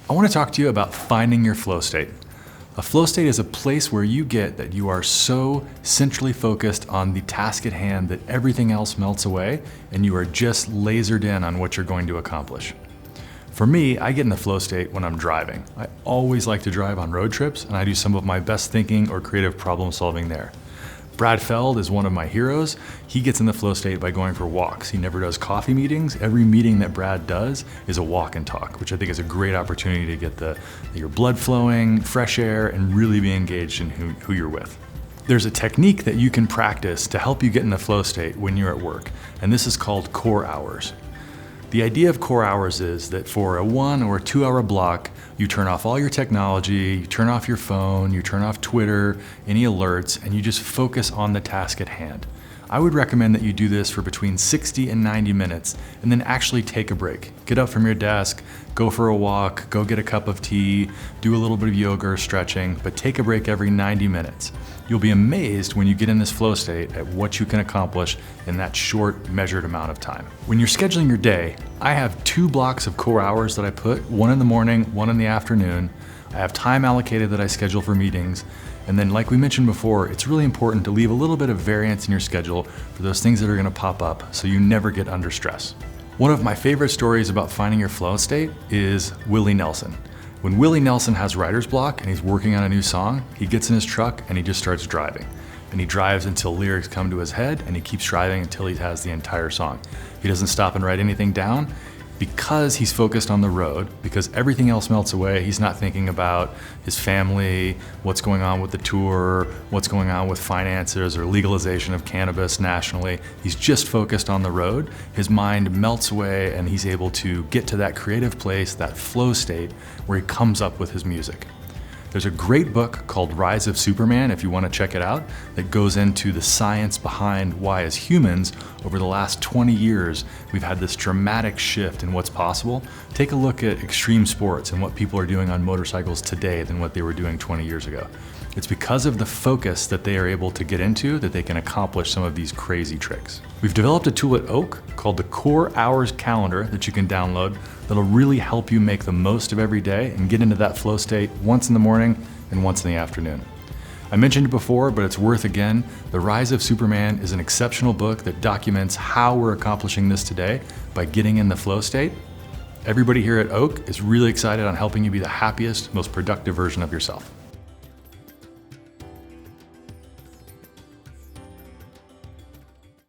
I want to talk to you about finding your flow state. A flow state is a place where you get that you are so centrally focused on the task at hand that everything else melts away and you are just lasered in on what you're going to accomplish. For me, I get in the flow state when I'm driving. I always like to drive on road trips, and I do some of my best thinking or creative problem solving there. Brad Feld is one of my heroes. He gets in the flow state by going for walks. He never does coffee meetings. Every meeting that Brad does is a walk and talk, which I think is a great opportunity to get your blood flowing, fresh air, and really be engaged in who you're with. There's a technique that you can practice to help you get in the flow state when you're at work, and this is called core hours. The idea of core hours is that for a 1 or 2 hour block, you turn off all your technology, you turn off your phone, you turn off Twitter, any alerts, and you just focus on the task at hand. I would recommend that you do this for between 60 and 90 minutes and then actually take a break. Get up from your desk, go for a walk, go get a cup of tea, do a little bit of yoga or stretching, but take a break every 90 minutes. You'll be amazed when you get in this flow state at what you can accomplish in that short, measured amount of time. When you're scheduling your day, I have 2 blocks of core hours that I put, one in the morning, one in the afternoon. I have time allocated that I schedule for meetings. And then like we mentioned before, it's really important to leave a little bit of variance in your schedule for those things that are gonna pop up so you never get under stress. One of my favorite stories about finding your flow state is Willie Nelson. When Willie Nelson has writer's block and he's working on a new song, he gets in his truck and he just starts driving. And he drives until lyrics come to his head, and he keeps driving until he has the entire song. He doesn't stop and write anything down because he's focused on the road, because everything else melts away. He's not thinking about his family, what's going on with the tour, what's going on with finances or legalization of cannabis nationally. He's just focused on the road. His mind melts away and he's able to get to that creative place, that flow state, where he comes up with his music. There's a great book called Rise of Superman, if you want to check it out, that goes into the science behind why as humans, over the last 20 years, we've had this dramatic shift in what's possible. Take a look at extreme sports and what people are doing on motorcycles today than what they were doing 20 years ago. It's because of the focus that they are able to get into that they can accomplish some of these crazy tricks. We've developed a tool at Oak called the Core Hours Calendar that you can download that'll really help you make the most of every day and get into that flow state once in the morning and once in the afternoon. I mentioned it before, but it's worth again. The Rise of Superman is an exceptional book that documents how we're accomplishing this today by getting in the flow state. Everybody here at Oak is really excited on helping you be the happiest, most productive version of yourself.